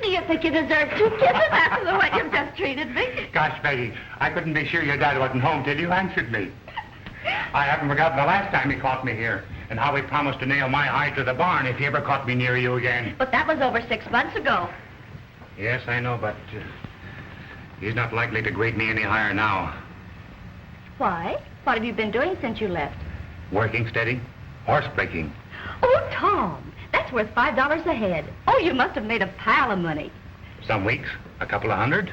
You think you deserve 2 kisses after the way you've just treated me? Gosh, Peggy, I couldn't be sure your dad wasn't home till you answered me. I haven't forgotten the last time he caught me here and how he promised to nail my hide to the barn if he ever caught me near you again. But that was over 6 months ago. Yes, I know, but he's not likely to grade me any higher now. Why? What have you been doing since you left? Working steady, horse breaking. Oh, Tom, that's worth $5 a head. Oh, you must have made a pile of money. Some weeks, a couple of hundred.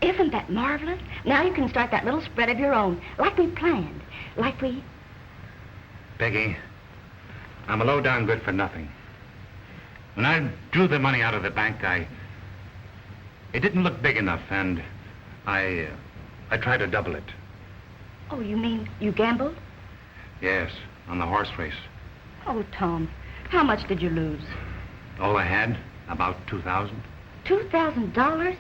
Isn't that marvelous? Now you can start that little spread of your own, like we planned, like we... Peggy, I'm a low-down good for nothing. When I drew the money out of the bank, it didn't look big enough, and I tried to double it. Oh, you mean you gambled? Yes, on the horse race. Oh, Tom, how much did you lose? All I had, about $2,000. $2,000?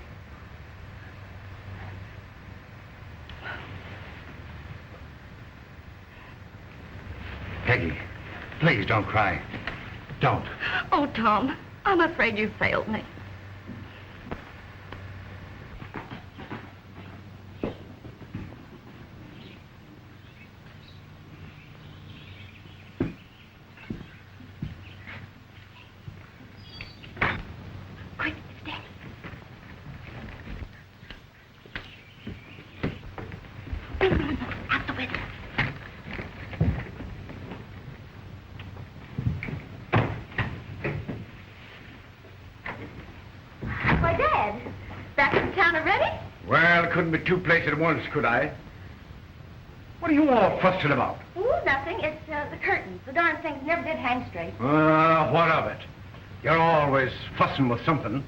Peggy, please don't cry. Don't. Oh, Tom, I'm afraid you failed me. Quick, it's Daddy. No, out the window. Why, Dad, back in town already? Well, couldn't be 2 places at once, could I? What are you all fussing about? Ooh, nothing. It's the curtains. The darn things never did hang straight. What of it? You're always fussing with something.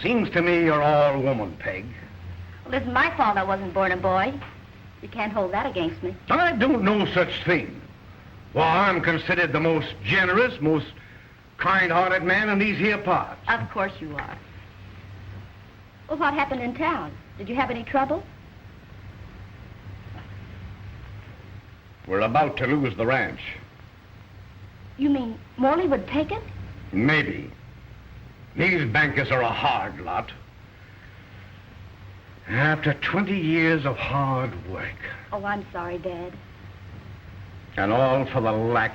Seems to me you're all woman, Peg. Well, it isn't my fault I wasn't born a boy. You can't hold that against me. I don't know such thing. Well, I'm considered the most generous, most kind-hearted man in these here parts. Of course you are. Well, what happened in town? Did you have any trouble? We're about to lose the ranch. You mean Morley would take it? Maybe. These bankers are a hard lot. After 20 years of hard work. Oh, I'm sorry, Dad. And all for the lack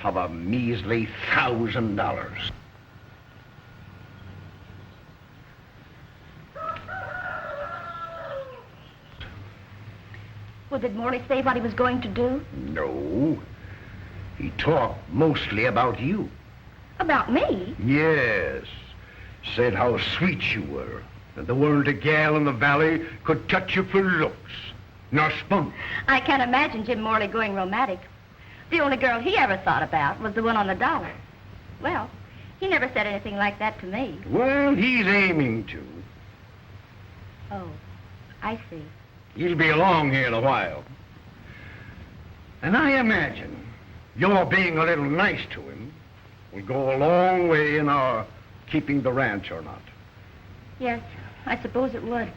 of a measly $1,000. Well, did Morley say what he was going to do? No. He talked mostly about you. About me? Yes. Said how sweet you were. That there weren't a gal in the valley could touch you for looks. Nor spunk. I can't imagine Jim Morley going romantic. The only girl he ever thought about was the one on the dollar. Well, he never said anything like that to me. Well, he's aiming to. Oh, I see. He'll be along here in a while. And I imagine your being a little nice to him will go a long way in our keeping the ranch or not. Yes, I suppose it would.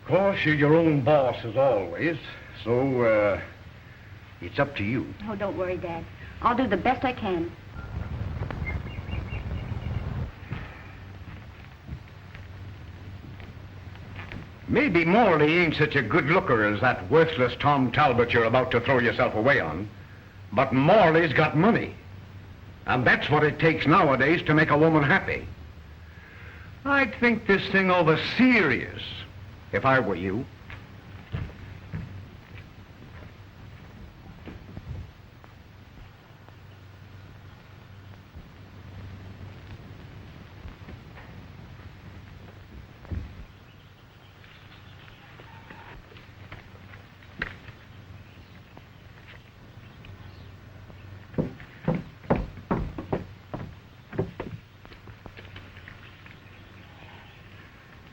Of course, you're your own boss as always, so, it's up to you. Oh, don't worry, Dad. I'll do the best I can. Maybe Morley ain't such a good looker as that worthless Tom Talbot you're about to throw yourself away on. But Morley's got money. And that's what it takes nowadays to make a woman happy. I'd think this thing over serious, if I were you.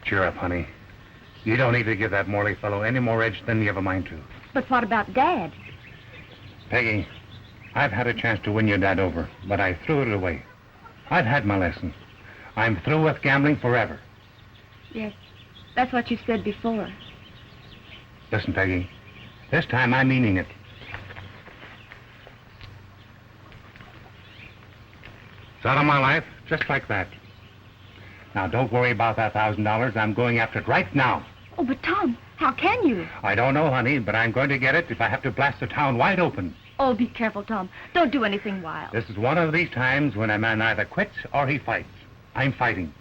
Cheer up, honey. You don't need to give that Morley fellow any more edge than you have a mind to. But what about Dad? Peggy, I've had a chance to win your dad over, but I threw it away. I've had my lesson. I'm through with gambling forever. Yes, that's what you said before. Listen, Peggy, this time I'm meaning it. It's out of my life, just like that. Now, don't worry about that $1,000. I'm going after it right now. Oh, but Tom, how can you? I don't know, honey, but I'm going to get it if I have to blast the town wide open. Oh, be careful, Tom. Don't do anything wild. This is one of these times when a man either quits or he fights. I'm fighting.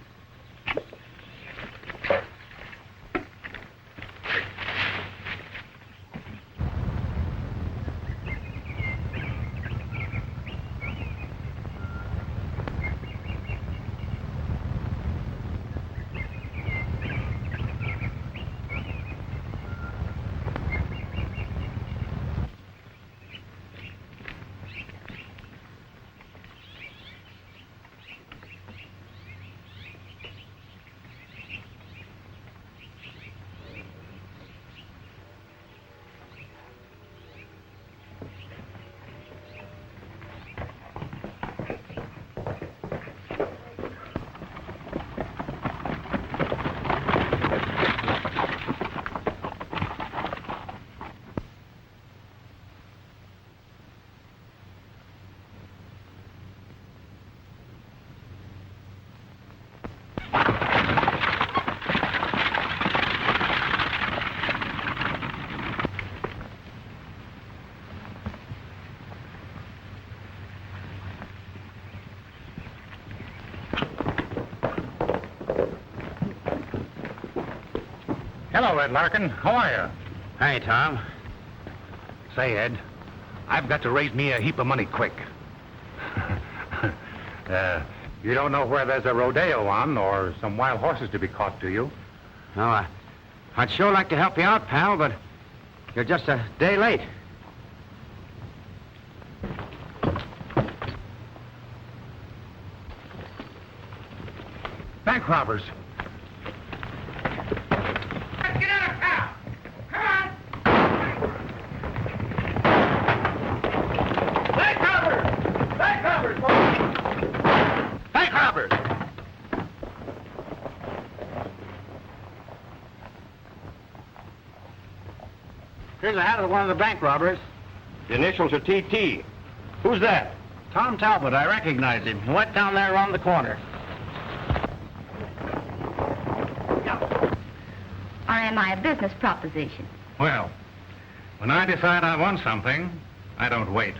Hello, Ed Larkin. How are you? Hey, Tom. Say, Ed, I've got to raise me a heap of money quick. You don't know where there's a rodeo on or some wild horses to be caught, do you? No, I'd sure like to help you out, pal, but you're just a day late. Bank robbers. Get out of town! Come on! Bank robbers! Bank robbers! Bank robbers! Here's a hat of one of the bank robbers. The initials are TT. Who's that? Tom Talbot, I recognize him. He went down there around the corner. Or am I a business proposition? Well, when I decide I want something, I don't wait.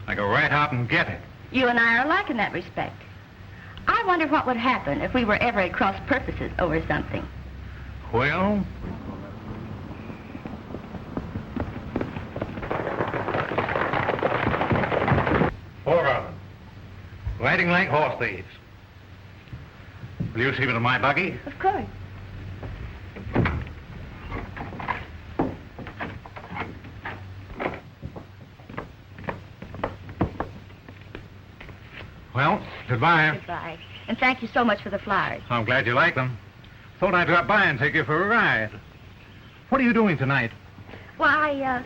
I go right out and get it. You and I are alike in that respect. I wonder what would happen if we were ever at cross purposes over something. Well, four of them. Riding like horse thieves. Will you see me to my buggy? Of course. Well, goodbye. Goodbye. And thank you so much for the flowers. I'm glad you like them. Thought I'd drop by and take you for a ride. What are you doing tonight? Well, I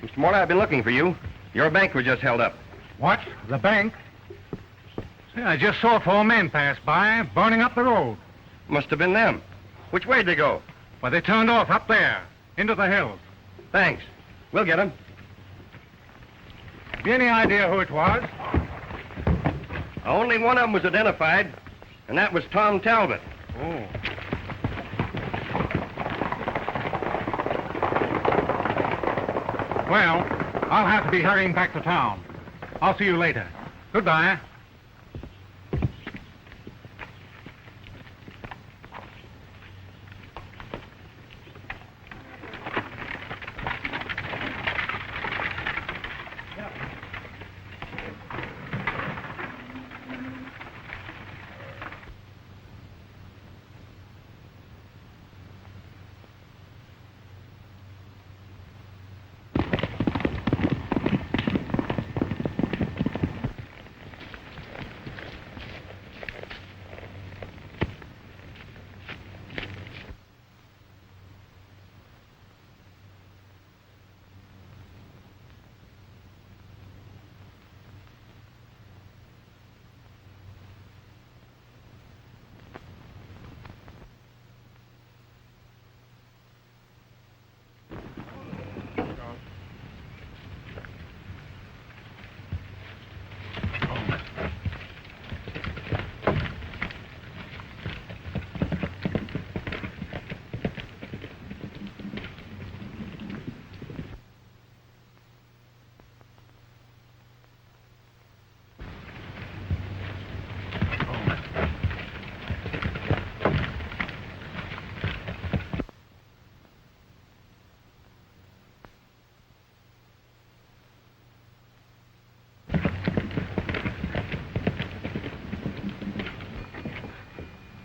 Mr. Morley, I've been looking for you. Your bank was just held up. What? The bank? See, I just saw 4 men pass by, burning up the road. Must have been them. Which way'd they go? Well, they turned off up there, into the hills. Thanks. We'll get them. Have you any idea who it was? Only one of them was identified, and that was Tom Talbot. Oh. Well, I'll have to be hurrying back to town. I'll see you later. Goodbye.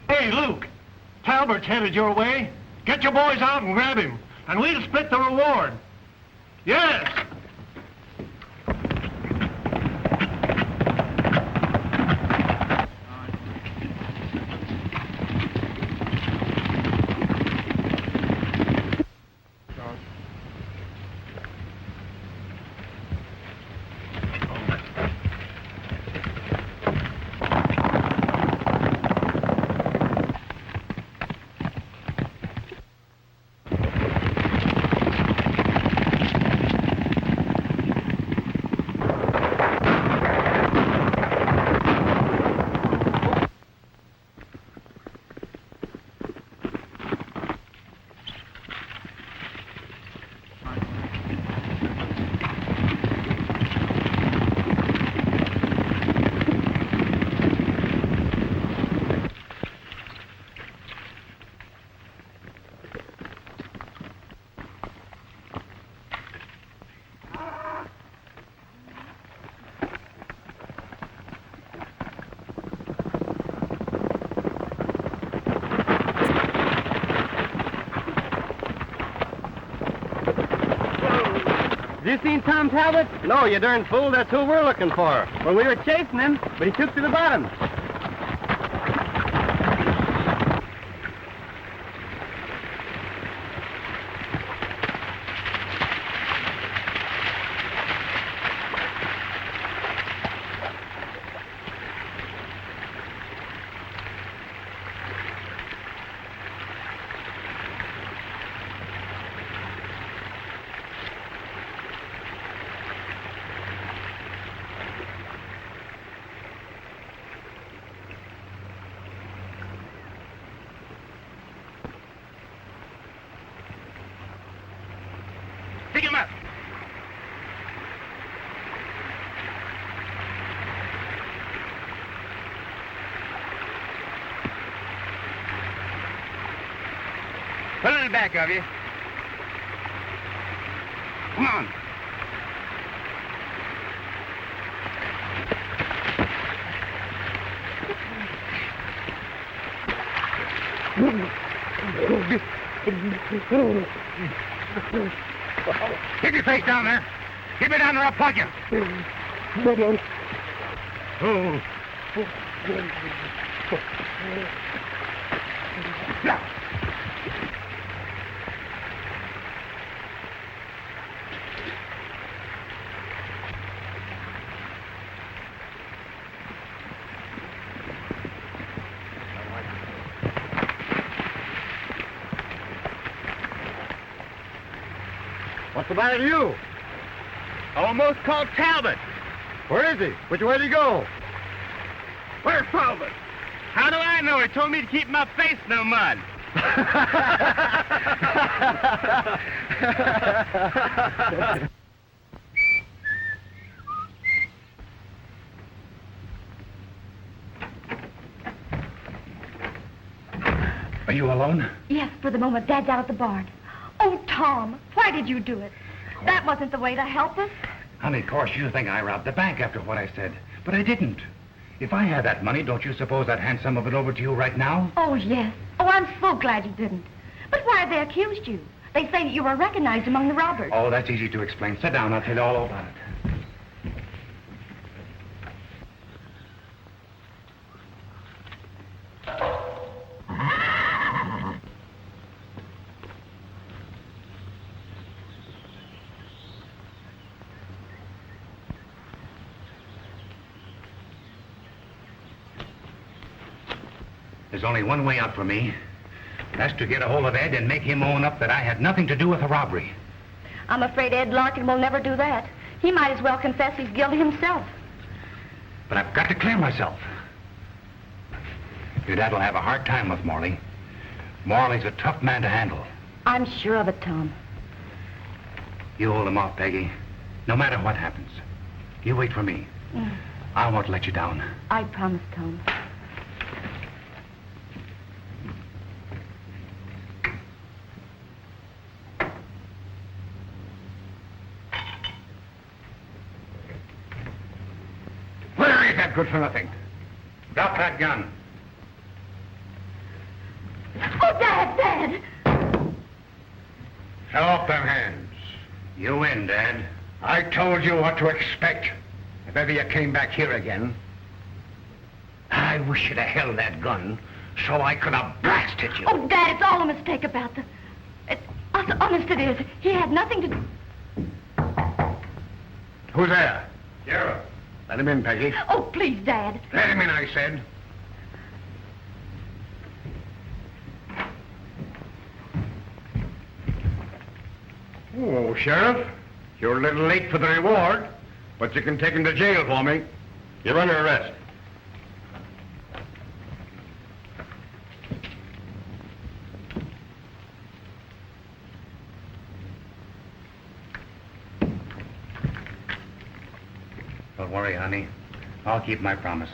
Hey, Luke. Talbert's headed your way. Get your boys out and grab him, and we'll split the reward. Yes. Have you seen Tom Talbot? No, you darn fool. That's who we're looking for. Well, we were chasing him, but he took to the bottom. Pick him up. Put it in the back of you. Come on. Keep your face down there. Keep it down there, I'll plug you. Oh. What's the matter with you? Almost caught Talbot. Where is he? Which way did he go? Where's Talbot? How do I know? He told me to keep my face in the mud. Are you alone? Yes, for the moment. Dad's out at the barn. Oh, Tom, why did you do it? That wasn't the way to help us. Honey, of course you think I robbed the bank after what I said. But I didn't. If I had that money, don't you suppose I'd hand some of it over to you right now? Oh, yes. Oh, I'm so glad you didn't. But why have they accused you? They say that you were recognized among the robbers. Oh, that's easy to explain. Sit down. I'll tell you all about it. There's only one way out for me. That's to get a hold of Ed and make him own up that I had nothing to do with the robbery. I'm afraid Ed Larkin will never do that. He might as well confess he's guilty himself. But I've got to clear myself. Your dad will have a hard time with Morley. Morley's a tough man to handle. I'm sure of it, Tom. You hold him off, Peggy. No matter what happens. You wait for me. I won't let you down. I promise, Tom. Where is that good for nothing? Drop that gun. Oh, Dad! Show off them hands. You win, Dad. I told you what to expect. If ever you came back here again. I wish you'd have held that gun so I could have blasted you. Oh, Dad, it's all a mistake about the... honest it is. He had nothing to do... Who's there? Sheriff. Let him in, Peggy. Oh, please, Dad. Let him in, I said. Oh, Sheriff, you're a little late for the reward, but you can take him to jail for me. You're under arrest. Don't worry, honey. I'll keep my promise.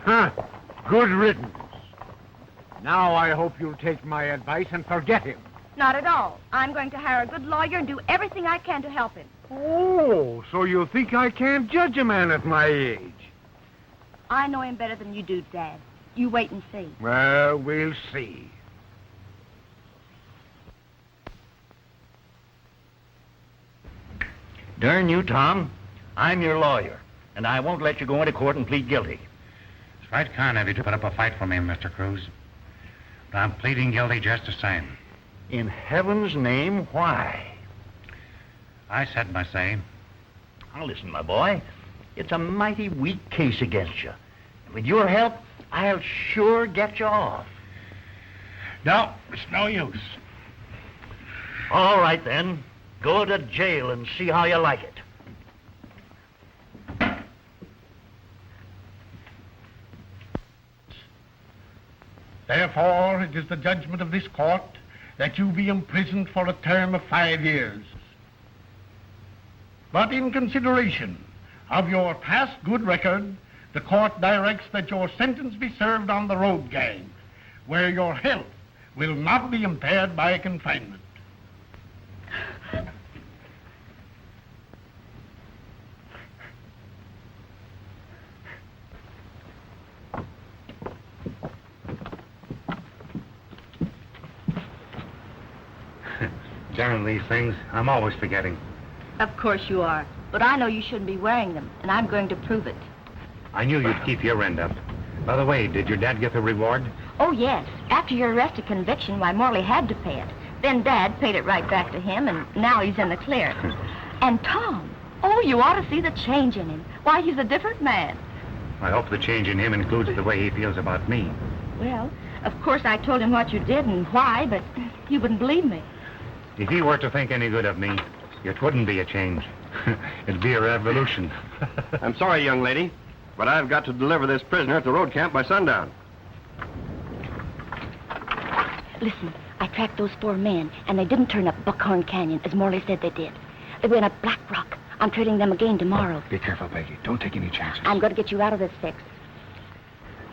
Huh. Good riddance. Now I hope you'll take my advice and forget him. Not at all. I'm going to hire a good lawyer and do everything I can to help him. Oh, so you think I can't judge a man at my age? I know him better than you do, Dad. You wait and see. Well, we'll see. Darn you, Tom. I'm your lawyer, and I won't let you go into court and plead guilty. It's right kind of you to put up a fight for me, Mr. Cruz. But I'm pleading guilty just the same. In heaven's name, why? I said my say. Now, listen, my boy. It's a mighty weak case against you. And with your help, I'll sure get you off. No, it's no use. All right, then. Go to jail and see how you like it. Therefore, it is the judgment of this court that you be imprisoned for a term of 5 years. But in consideration of your past good record, the court directs that your sentence be served on the road gang, where your health will not be impaired by confinement. Sharing these things, I'm always forgetting. Of course you are. But I know you shouldn't be wearing them, and I'm going to prove it. I knew you'd keep your end up. By the way, did your dad get the reward? Oh, yes. After your arrest and conviction, why, Morley had to pay it. Then Dad paid it right back to him, and now he's in the clear. And Tom, oh, you ought to see the change in him. Why, he's a different man. I hope the change in him includes the way he feels about me. Well, of course I told him what you did and why, but he wouldn't believe me. If he were to think any good of me, it wouldn't be a change. It'd be a revolution. I'm sorry, young lady, but I've got to deliver this prisoner at the road camp by sundown. Listen, I tracked those 4 men, and they didn't turn up Buckhorn Canyon, as Morley said they did. They went up Black Rock. I'm trading them again tomorrow. Be careful, Peggy. Don't take any chances. I'm going to get you out of this fix.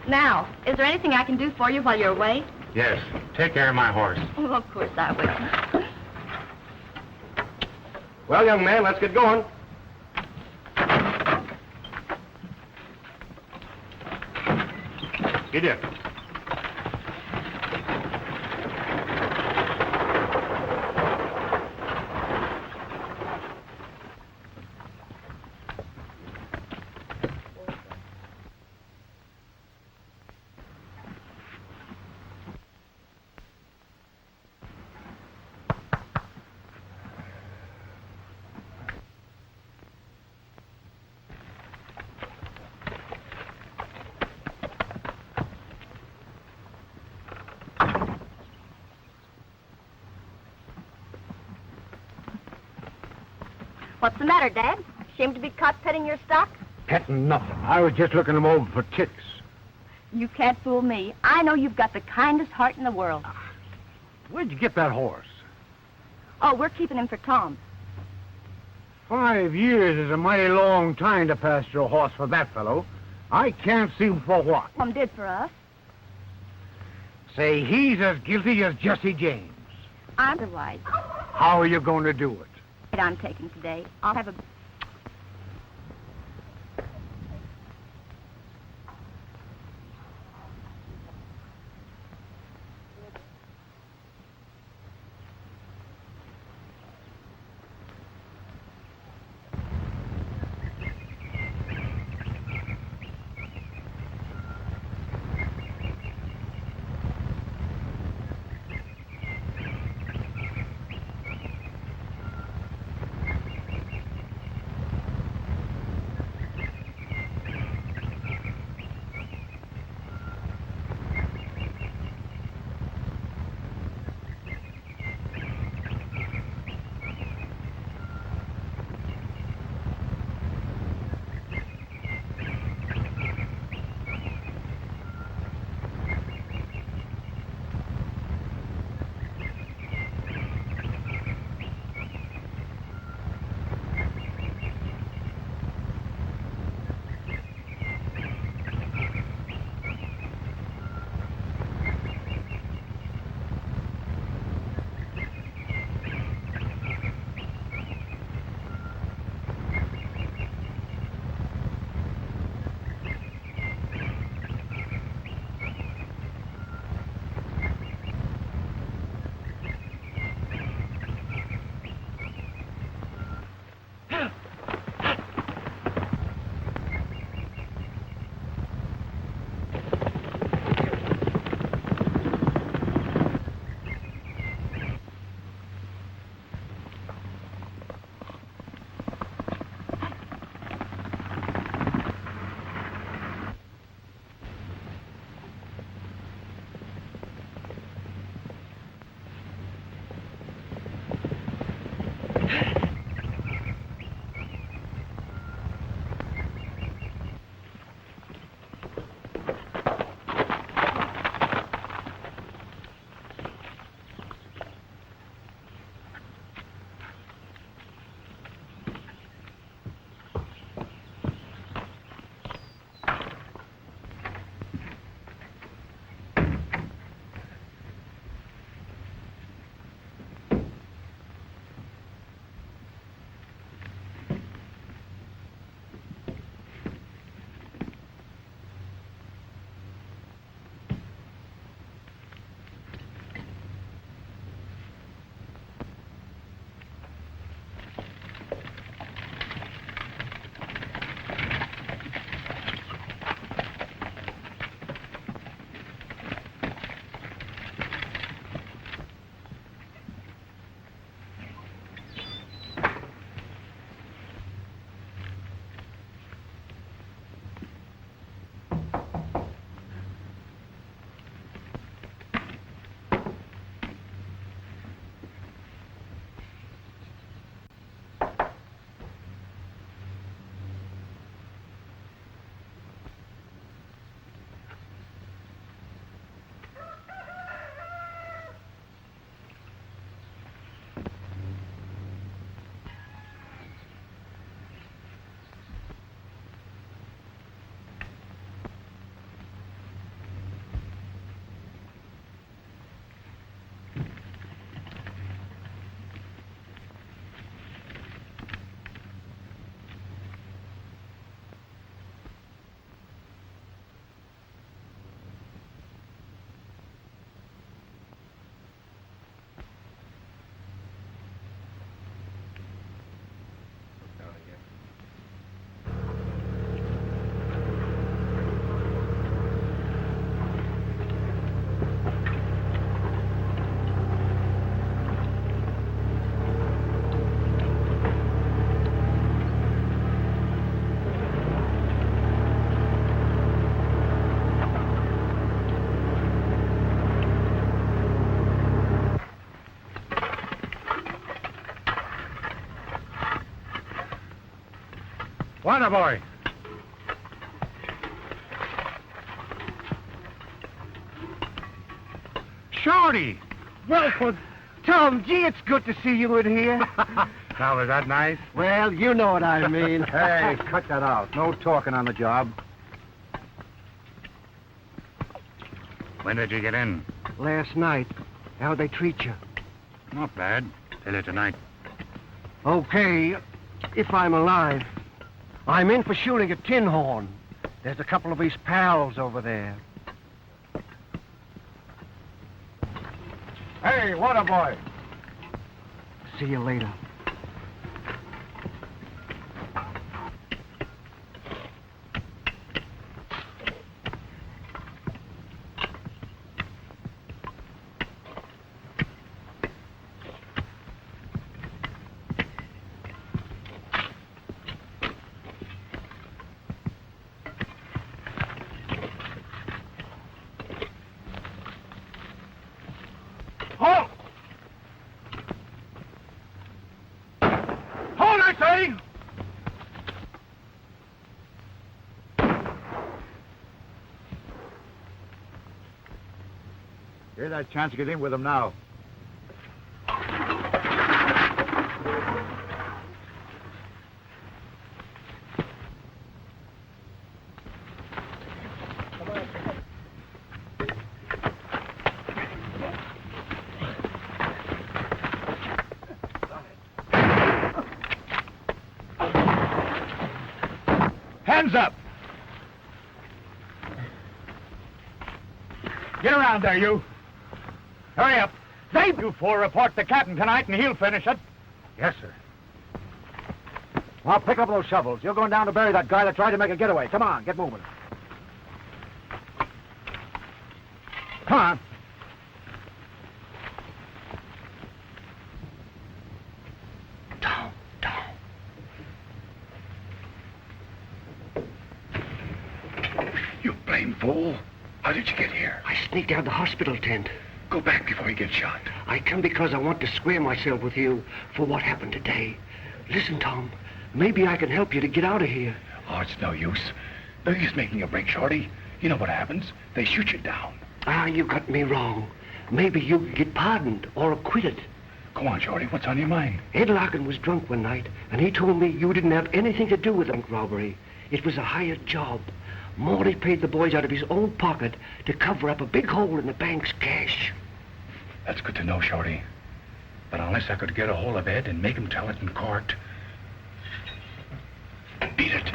Now, is there anything I can do for you while you're away? Yes, take care of my horse. Oh, of course I will. Well, young man, let's get going. Get in. What's the matter, Dad? Ashamed to be caught petting your stock? Petting nothing. I was just looking them over for ticks. You can't fool me. I know you've got the kindest heart in the world. Where'd you get that horse? Oh, we're keeping him for Tom. 5 years is a mighty long time to pasture a horse for that fellow. I can't see for what. Tom did for us. Say, he's as guilty as Jesse James. I'm otherwise. How are you going to do it? I'm taking today. I'll have a... Wanda boy. Shorty! Well, for Tom, gee, it's good to see you in here. Now, was that nice? Well, you know what I mean. Hey, cut that out. No talking on the job. When did you get in? Last night. How'd they treat you? Not bad. Till tonight. Okay, if I'm alive. I'm in for shooting a tin horn. There's a couple of his pals over there. Hey, Wanda boy. See you later. Halt! Hold, I say! Here's that chance to get in with him now. Hands up! Get around there, you. Hurry up. You four report the captain tonight, and he'll finish it. Yes, sir. Well, pick up those shovels. You're going down to bury that guy that tried to make a getaway. Come on, get moving. Come on. Tom. You blame fool. How did you get here? I sneaked out of the hospital tent. Go back before you get shot. I come because I want to square myself with you for what happened today. Listen, Tom, maybe I can help you to get out of here. Oh, it's no use. No use making a break, Shorty. You know what happens. They shoot you down. Ah, you got me wrong. Maybe you can get pardoned or acquitted. Go on, Shorty. What's on your mind? Ed Larkin was drunk one night, and he told me you didn't have anything to do with the robbery. It was a hired job. Morley paid the boys out of his own pocket to cover up a big hole in the bank's cash. That's good to know, Shorty. But unless I could get a hold of Ed and make him tell it in court... Beat it.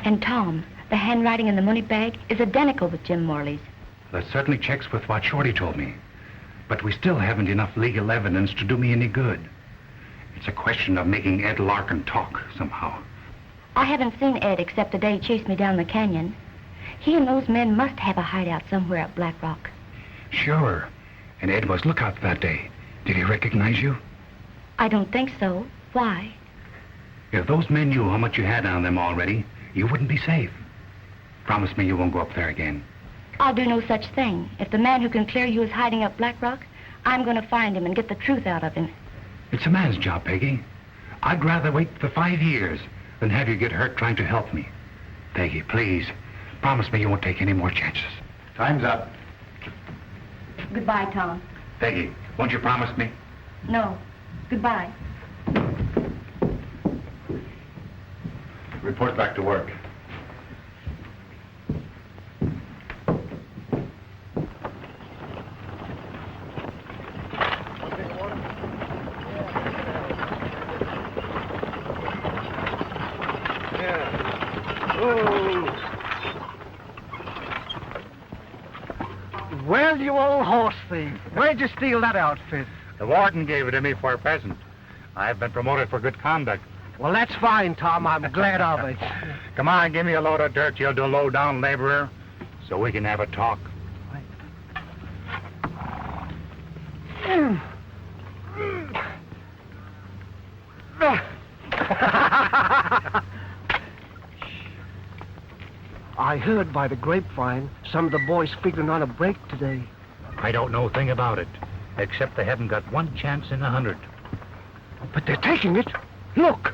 And Tom, the handwriting in the money bag is identical with Jim Morley's. That certainly checks with what Shorty told me. But we still haven't enough legal evidence to do me any good. It's a question of making Ed Larkin talk somehow. I haven't seen Ed except the day he chased me down the canyon. He and those men must have a hideout somewhere at Black Rock. Sure. And Ed was lookout that day. Did he recognize you? I don't think so. Why? If those men knew how much you had on them already, you wouldn't be safe. Promise me you won't go up there again. I'll do no such thing. If the man who can clear you is hiding up Black Rock, I'm going to find him and get the truth out of him. It's a man's job, Peggy. I'd rather wait for 5 years than have you get hurt trying to help me. Peggy, please, promise me you won't take any more chances. Time's up. Goodbye, Tom. Peggy, won't you promise me? No. Goodbye. Report back to work. Well, you old horse thief. Where'd you steal that outfit? The warden gave it to me for a present. I've been promoted for good conduct. Well, that's fine, Tom. I'm glad of it. Come on, give me a load of dirt, you low-down laborer, so we can have a talk. I heard by the grapevine some of the boys figuring on a break today. I don't know a thing about it, except they haven't got one chance in 100. But they're taking it. Look.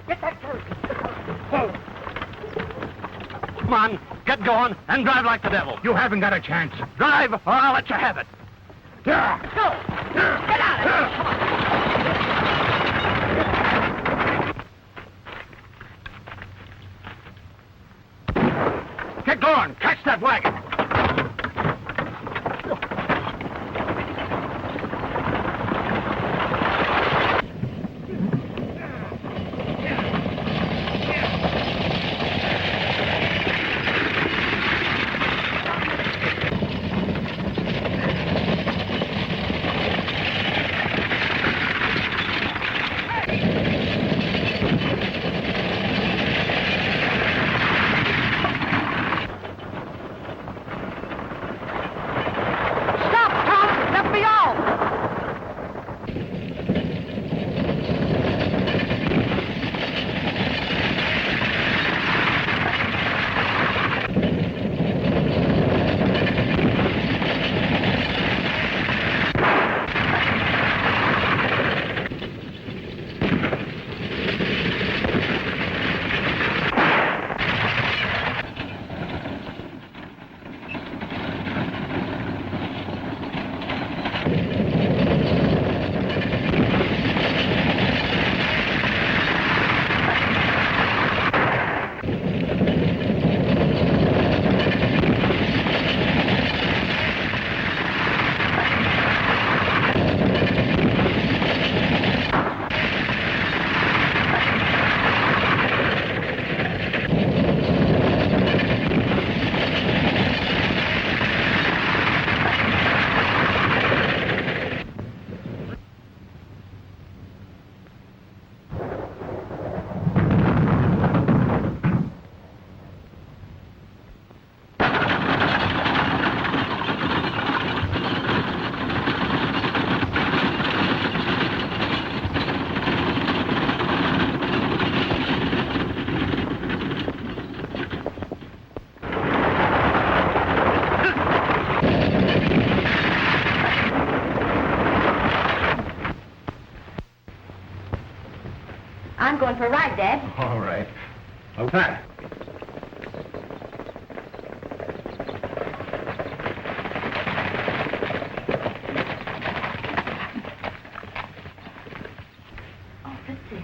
Get that Ferguson. Come on, get going and drive like the devil. You haven't got a chance. Drive, or I'll let you have it. Go! Get out of here! Come on. Get going. Catch that wagon. I'm going for a ride, Dad. All right. Okay. Oh, let's see.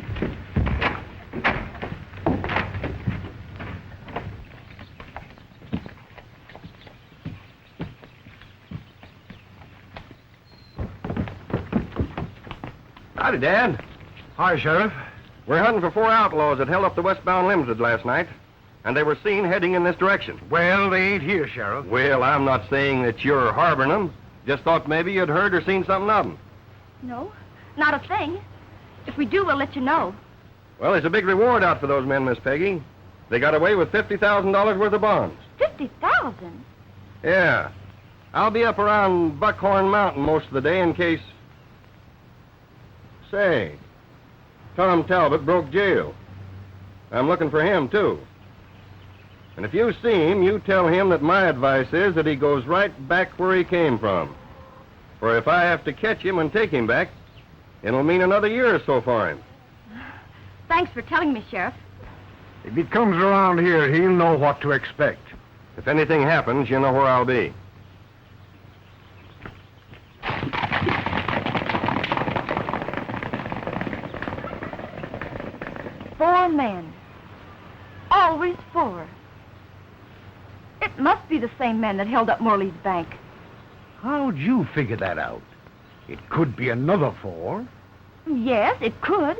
Howdy, Dad. Hi, Sheriff. We're hunting for 4 outlaws that held up the westbound Limited last night, and they were seen heading in this direction. Well, they ain't here, Sheriff. Well, I'm not saying that you're harboring them. Just thought maybe you'd heard or seen something of them. No, not a thing. If we do, we'll let you know. Well, there's a big reward out for those men, Miss Peggy. They got away with $50,000 worth of bonds. 50,000? Yeah. I'll be up around Buckhorn Mountain most of the day in case... Say, Tom Talbot broke jail. I'm looking for him, too. And if you see him, you tell him that my advice is that he goes right back where he came from. For if I have to catch him and take him back, it'll mean another year or so for him. Thanks for telling me, Sheriff. If he comes around here, he'll know what to expect. If anything happens, you know where I'll be. 4 men. Always 4. It must be the same men that held up Morley's bank. How'd you figure that out? It could be another 4. Yes, it could.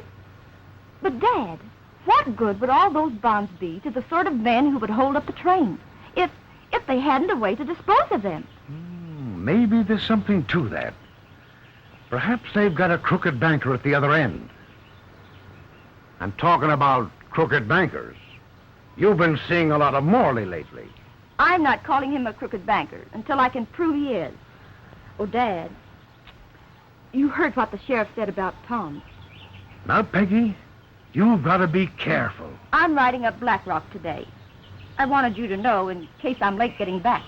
But, Dad, what good would all those bonds be to the sort of men who would hold up the train if they hadn't a way to dispose of them? Maybe there's something to that. Perhaps they've got a crooked banker at the other end. I'm talking about crooked bankers. You've been seeing a lot of Morley lately. I'm not calling him a crooked banker until I can prove he is. Oh, Dad, you heard what the sheriff said about Tom. Now, Peggy, you've got to be careful. I'm riding up Black Rock today. I wanted you to know in case I'm late getting back.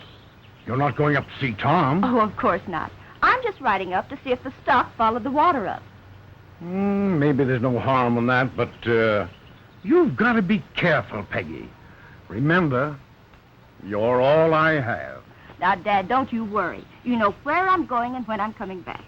You're not going up to see Tom? Oh, of course not. I'm just riding up to see if the stock followed the water up. Maybe there's no harm in that, but you've got to be careful, Peggy. Remember, you're all I have. Now, Dad, don't you worry. You know where I'm going and when I'm coming back.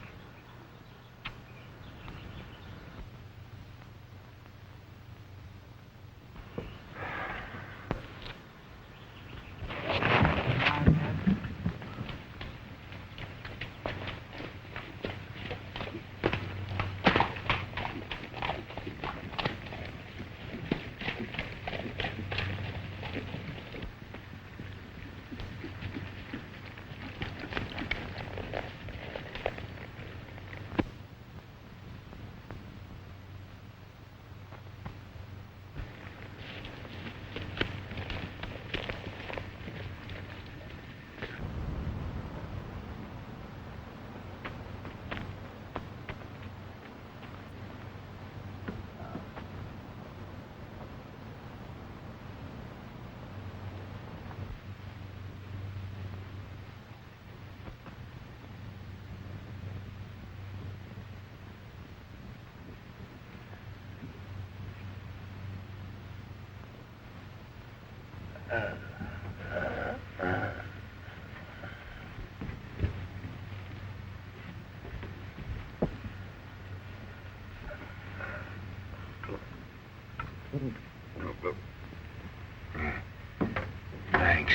Thanks.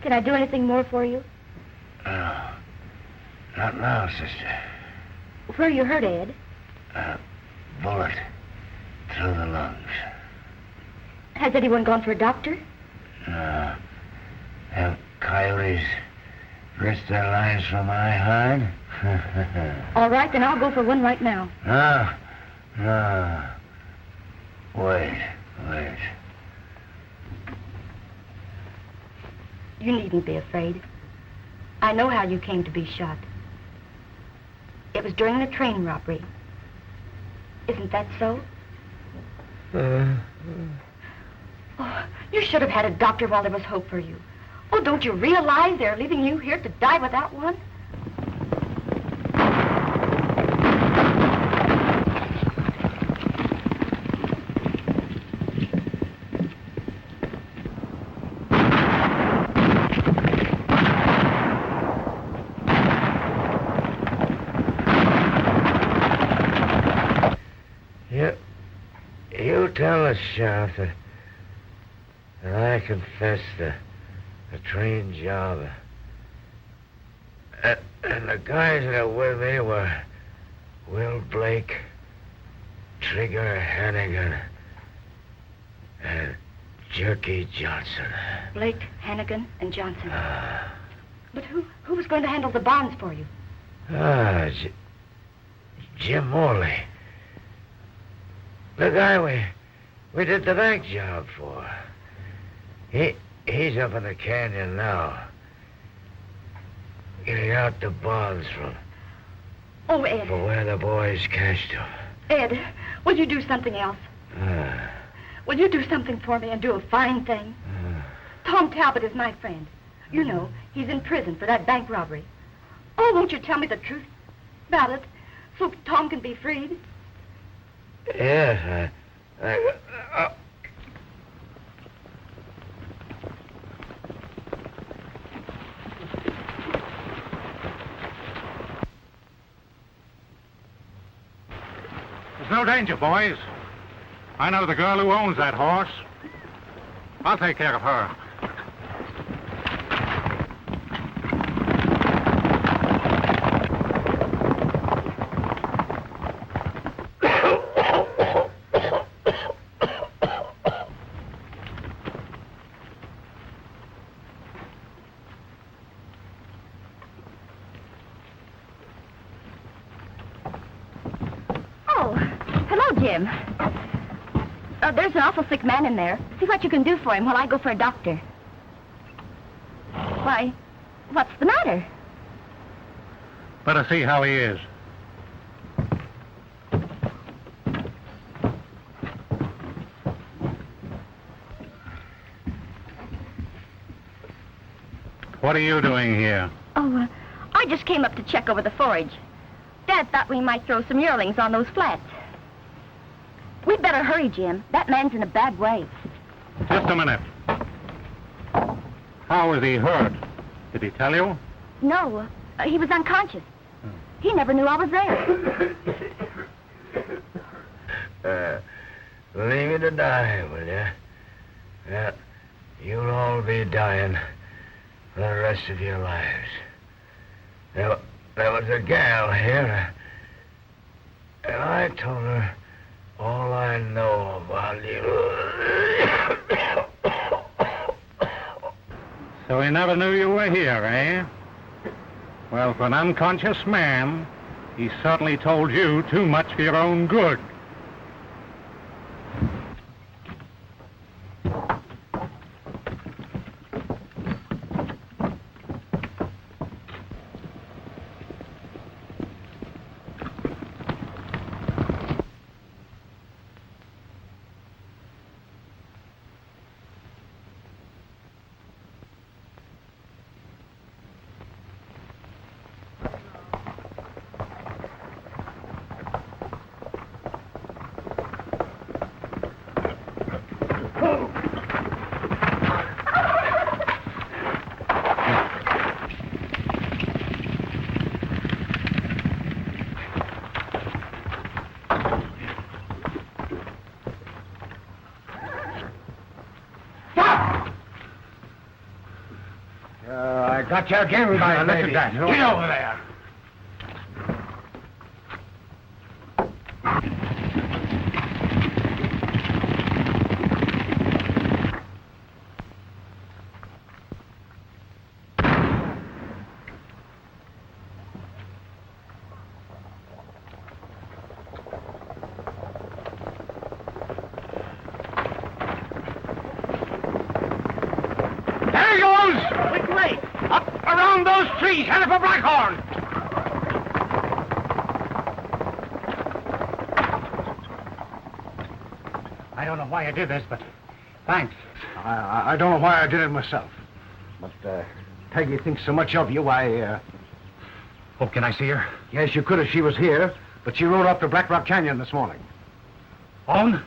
Can I do anything more for you? Not now, sister. Where are you hurt, Ed? Bullet through the lungs. Has anyone gone for a doctor? Have coyotes risked their lives for my hide? All right, then I'll go for one right now. No. Wait. You needn't be afraid. I know how you came to be shot. It was during the train robbery. Isn't that so? Oh, you should have had a doctor while there was hope for you. Oh, don't you realize they're leaving you here to die without one? You tell the sheriff that I confessed the train job. And the guys that are with me were Will Blake, Trigger Hannigan, and Jerky Johnson. Blake, Hannigan, and Johnson. But who was going to handle the bonds for you? Jim Morley. The guy we did the bank job for. He's up in the canyon now. Getting out the bonds from... Oh, Ed. For where the boys cashed them. Ed, will you do something else? Will you do something for me and do a fine thing? Tom Talbot is my friend. You know, he's in prison for that bank robbery. Oh, won't you tell me the truth about it so Tom can be freed? Yes, There's no danger, boys. I know the girl who owns that horse. I'll take care of her. There's an awful sick man in there. See what you can do for him while I go for a doctor. Why, what's the matter? Better see how he is. What are you doing here? Oh, I just came up to check over the forage. Dad thought we might throw some yearlings on those flats. We'd better hurry, Jim. That man's in a bad way. Just a minute. How was he hurt? Did he tell you? No, he was unconscious. He never knew I was there. Leave me to die, will you? Yeah, you'll all be dying for the rest of your lives. There was a gal here, and I told her all I know about you. So he never knew you were here, eh? Well, for an unconscious man, he certainly told you too much for your own good. Got you again, by Look at that. Get over there. There he goes! Quick way! Up around those trees, headed for Blackhorn! I don't know why I did this, but thanks. I don't know why I did it myself. But Peggy thinks so much of you, Oh, can I see her? Yes, you could if she was here, but she rode up to Black Rock Canyon this morning. Vaughn?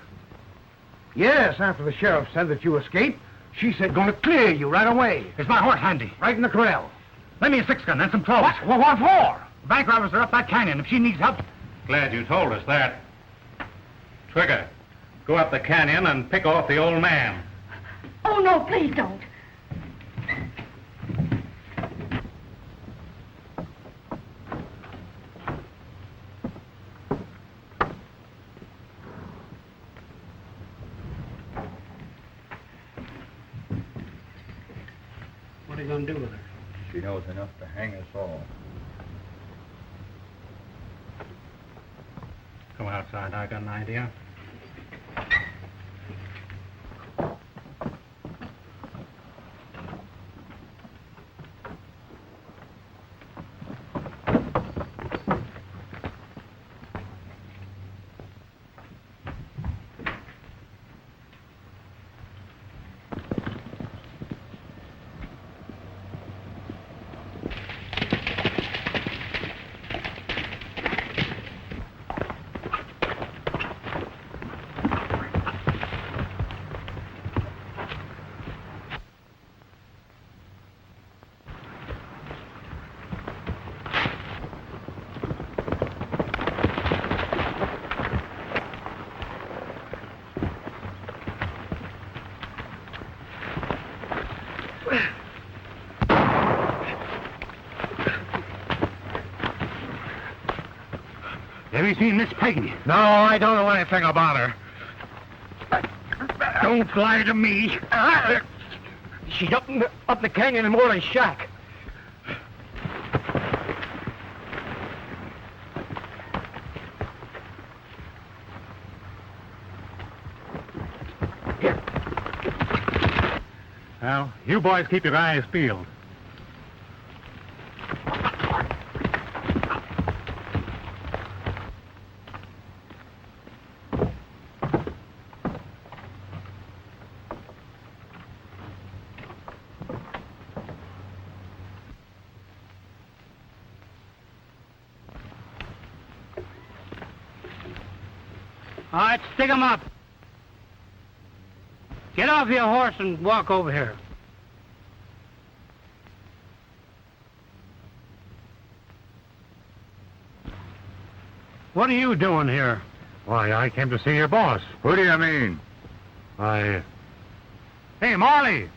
Yes, after the sheriff said that you escaped, she said gonna clear you right away. Is my horse handy? Right in the corral. Lend me a six-gun and some clothes. What for? Bank robbers are up that canyon. If she needs help... Glad you told us that. Trigger, go up the canyon and pick off the old man. Oh, no, please don't. What are you gonna do with her? She knows enough to hang us all. Come outside. I got an idea. Have you seen Miss Peggy? No, I don't know anything about her. Don't lie to me. She's up the canyon in Morley's shack. Well, you boys keep your eyes peeled. All right, stick 'em up. Get off your horse and walk over here. What are you doing here? Why, I came to see your boss. Who do you mean? Hey, Morley!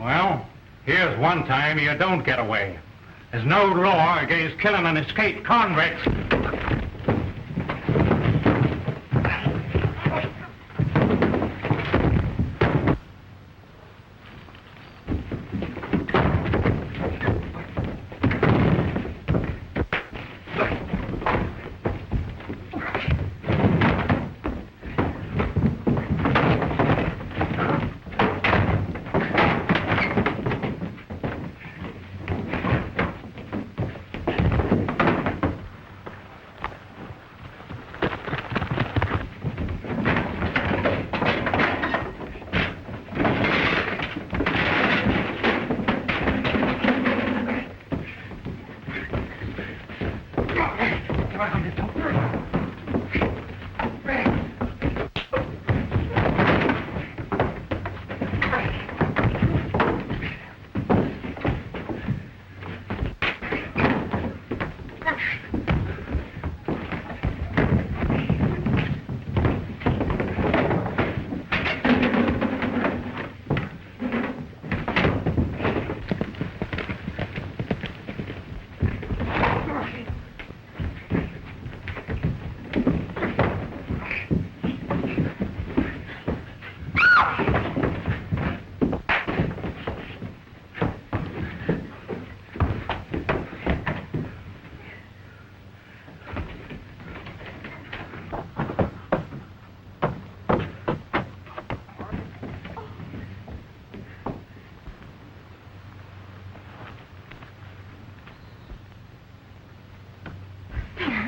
Well, here's one time you don't get away. There's no law against killing an escaped convict.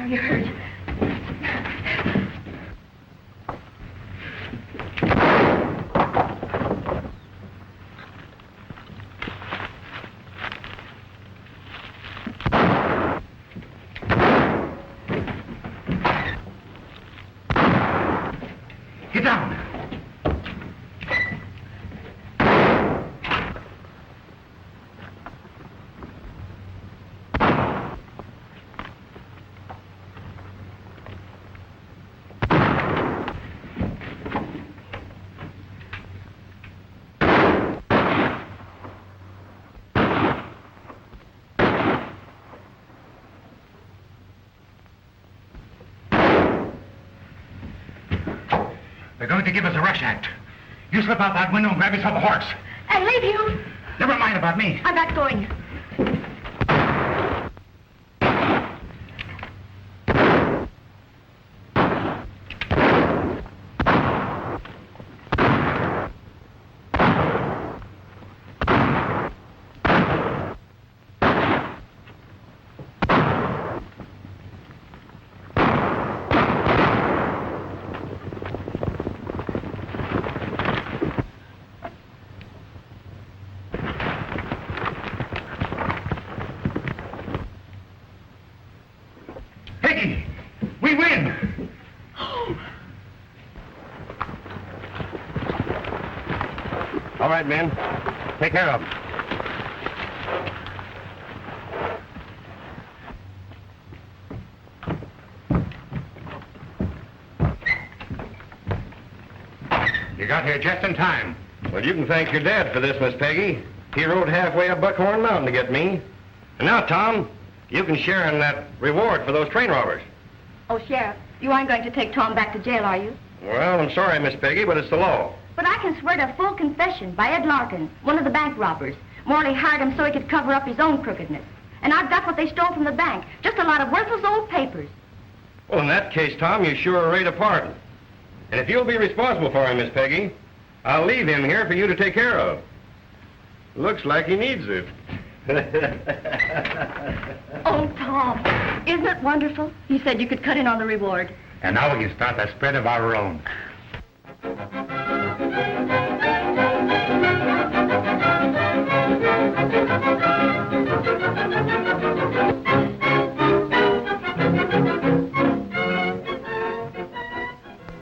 You hurt. Get down. They're going to give us a rush act. You slip out that window and grab yourself a horse. And leave you. Never mind about me. I'm not going. Peggy, we win. All right, men. Take care of him. got here just in time. Well, you can thank your dad for this, Miss Peggy. He rode halfway up Buckhorn Mountain to get me. And now, Tom, you can share in that reward for those train robbers. Oh, Sheriff, you aren't going to take Tom back to jail, are you? Well, I'm sorry, Miss Peggy, but it's the law. But I can swear to a full confession by Ed Larkin, one of the bank robbers. Morley hired him so he could cover up his own crookedness. And I've got what they stole from the bank, just a lot of worthless old papers. Well, in that case, Tom, you sure are right a pardon. And if you'll be responsible for him, Miss Peggy, I'll leave him here for you to take care of. Looks like he needs it. Oh, Tom, isn't it wonderful? He said you could cut in on the reward. And now we can start the spread of our own.